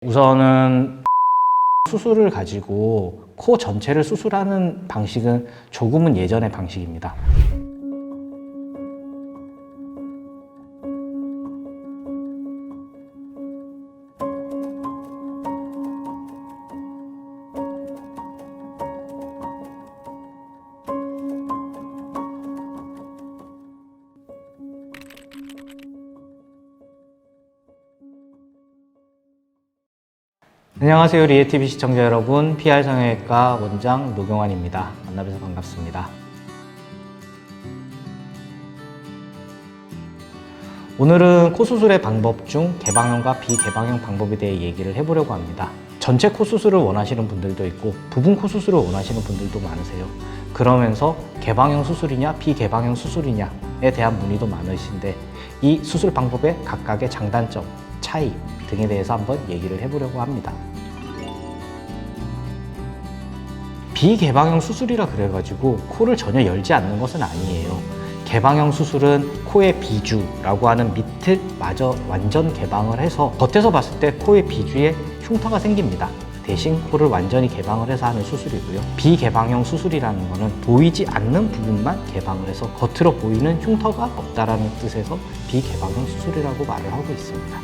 우선은 수술을 가지고 코 전체를 수술하는 방식은 조금은 예전의 방식입니다. 안녕하세요, 리에TV 시청자 여러분. PR성형외과 원장 노경환입니다. 만나뵈서 반갑습니다. 오늘은 코 수술의 방법 중 개방형과 비개방형 방법에 대해 얘기를 해보려고 합니다. 전체 코 수술을 원하시는 분들도 있고 부분 코 수술을 원하시는 분들도 많으세요. 그러면서 개방형 수술이냐 비개방형 수술이냐에 대한 문의도 많으신데 이 수술 방법의 각각의 장단점, 차이 등에 대해서 한번 얘기를 해보려고 합니다. 비개방형 수술이라 그래가지고 코를 전혀 열지 않는 것은 아니에요. 개방형 수술은 코의 비주라고 하는 밑을 마저 완전 개방을 해서 겉에서 봤을 때 코의 비주에 흉터가 생깁니다. 대신 코를 완전히 개방을 해서 하는 수술이고요. 비개방형 수술이라는 것은 보이지 않는 부분만 개방을 해서 겉으로 보이는 흉터가 없다라는 뜻에서 비개방형 수술이라고 말을 하고 있습니다.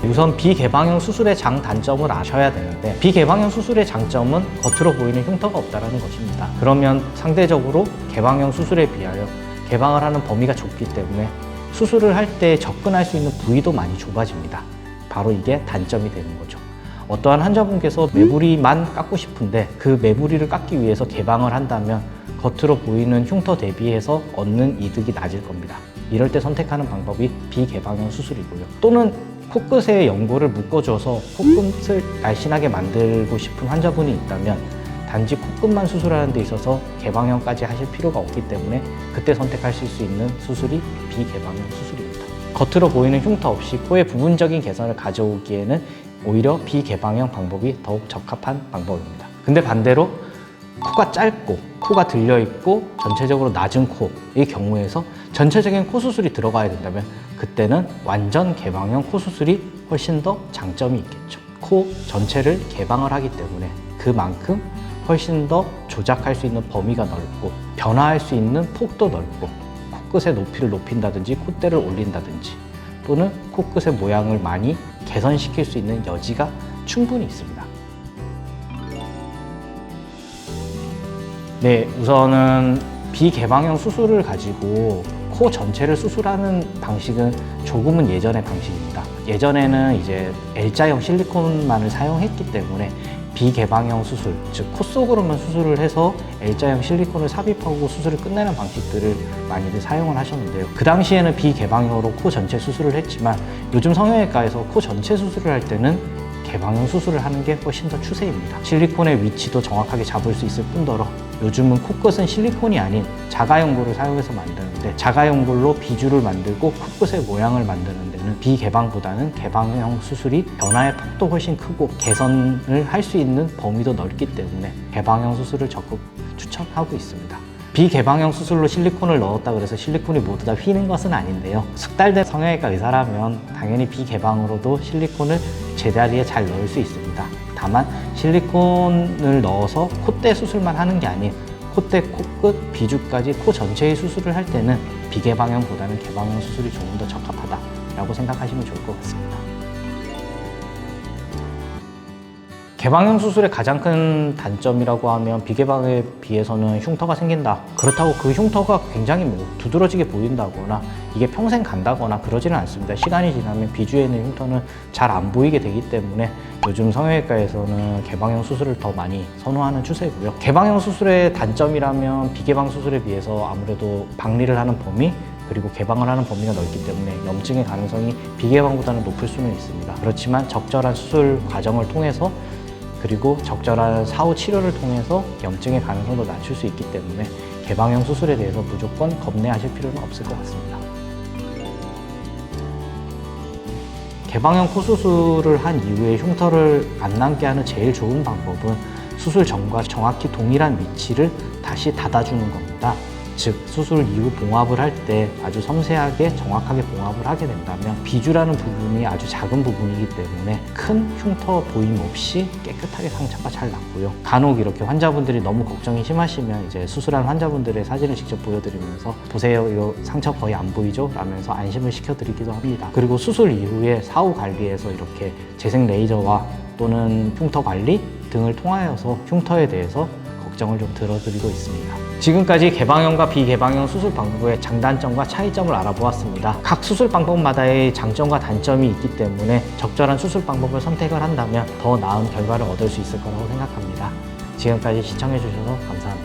우선 비개방형 수술의 장단점을 아셔야 되는데 비개방형 수술의 장점은 겉으로 보이는 흉터가 없다는 것입니다. 그러면 상대적으로 개방형 수술에 비하여 개방을 하는 범위가 좁기 때문에 수술을 할 때 접근할 수 있는 부위도 많이 좁아집니다. 바로 이게 단점이 되는 거죠. 어떠한 환자분께서 매부리만 깎고 싶은데 그 매부리를 깎기 위해서 개방을 한다면 겉으로 보이는 흉터 대비해서 얻는 이득이 낮을 겁니다. 이럴 때 선택하는 방법이 비개방형 수술이고요. 또는 코끝에 연고를 묶어줘서 코끝을 날씬하게 만들고 싶은 환자분이 있다면 단지 코끝만 수술하는 데 있어서 개방형까지 하실 필요가 없기 때문에 그때 선택하실 수 있는 수술이 비개방형 수술입니다. 겉으로 보이는 흉터 없이 코의 부분적인 개선을 가져오기에는 오히려 비개방형 방법이 더욱 적합한 방법입니다. 근데 반대로 코가 짧고 코가 들려있고 전체적으로 낮은 코의 경우에서 전체적인 코 수술이 들어가야 된다면 그때는 완전 개방형 코 수술이 훨씬 더 장점이 있겠죠. 코 전체를 개방을 하기 때문에 그만큼 훨씬 더 조작할 수 있는 범위가 넓고 변화할 수 있는 폭도 넓고 코끝의 높이를 높인다든지 콧대를 올린다든지 또는 코끝의 모양을 많이 개선시킬 수 있는 여지가 충분히 있습니다. 네, 우선은 비개방형 수술을 가지고 코 전체를 수술하는 방식은 조금은 예전의 방식입니다. 예전에는 이제 L자형 실리콘만을 사용했기 때문에 비개방형 수술, 즉 코 속으로만 수술을 해서 L자형 실리콘을 삽입하고 수술을 끝내는 방식들을 많이들 사용을 하셨는데요. 그 당시에는 비개방형으로 코 전체 수술을 했지만 요즘 성형외과에서 코 전체 수술을 할 때는 개방형 수술을 하는 게 훨씬 더 추세입니다. 실리콘의 위치도 정확하게 잡을 수 있을 뿐더러 요즘은 코끝은 실리콘이 아닌 자가연골을 사용해서 만드는데 자가연골로 비주를 만들고 코끝의 모양을 만드는 데는 비개방보다는 개방형 수술이 변화의 폭도 훨씬 크고 개선을 할 수 있는 범위도 넓기 때문에 개방형 수술을 적극 추천하고 있습니다. 비개방형 수술로 실리콘을 넣었다 그래서 실리콘이 모두 다 휘는 것은 아닌데요. 숙달된 성형외과 의사라면 당연히 비개방으로도 실리콘을 제자리에 잘 넣을 수 있습니다. 다만 실리콘을 넣어서 콧대 수술만 하는 게 아닌 콧대, 코끝, 비주까지 코 전체의 수술을 할 때는 비개방형보다는 개방형 수술이 조금 더 적합하다라고 생각하시면 좋을 것 같습니다. 개방형 수술의 가장 큰 단점이라고 하면 비개방에 비해서는 흉터가 생긴다. 그렇다고 그 흉터가 굉장히 두드러지게 보인다거나 이게 평생 간다거나 그러지는 않습니다. 시간이 지나면 비주에 있는 흉터는 잘 안 보이게 되기 때문에 요즘 성형외과에서는 개방형 수술을 더 많이 선호하는 추세고요. 개방형 수술의 단점이라면 비개방 수술에 비해서 아무래도 박리를 하는 범위 그리고 개방을 하는 범위가 넓기 때문에 염증의 가능성이 비개방보다는 높을 수는 있습니다. 그렇지만 적절한 수술 과정을 통해서 그리고 적절한 사후 치료를 통해서 염증의 가능성도 낮출 수 있기 때문에 개방형 수술에 대해서 무조건 겁내하실 필요는 없을 것 같습니다. 개방형 코 수술을 한 이후에 흉터를 안 남게 하는 제일 좋은 방법은 수술 전과 정확히 동일한 위치를 다시 닫아주는 겁니다. 즉 수술 이후 봉합을 할 때 아주 섬세하게 정확하게 봉합을 하게 된다면 비주라는 부분이 아주 작은 부분이기 때문에 큰 흉터 보임 없이 깨끗하게 상처가 잘 났고요. 간혹 이렇게 환자분들이 너무 걱정이 심하시면 이제 수술한 환자분들의 사진을 직접 보여드리면서 보세요, 이거 상처 거의 안 보이죠? 라면서 안심을 시켜드리기도 합니다. 그리고 수술 이후에 사후 관리에서 이렇게 재생 레이저와 또는 흉터 관리 등을 통하여서 흉터에 대해서 걱정을 좀 들어드리고 있습니다. 지금까지 개방형과 비개방형 수술 방법의 장단점과 차이점을 알아보았습니다. 각 수술 방법마다의 장점과 단점이 있기 때문에 적절한 수술 방법을 선택을 한다면 더 나은 결과를 얻을 수 있을 거라고 생각합니다. 지금까지 시청해 주셔서 감사합니다.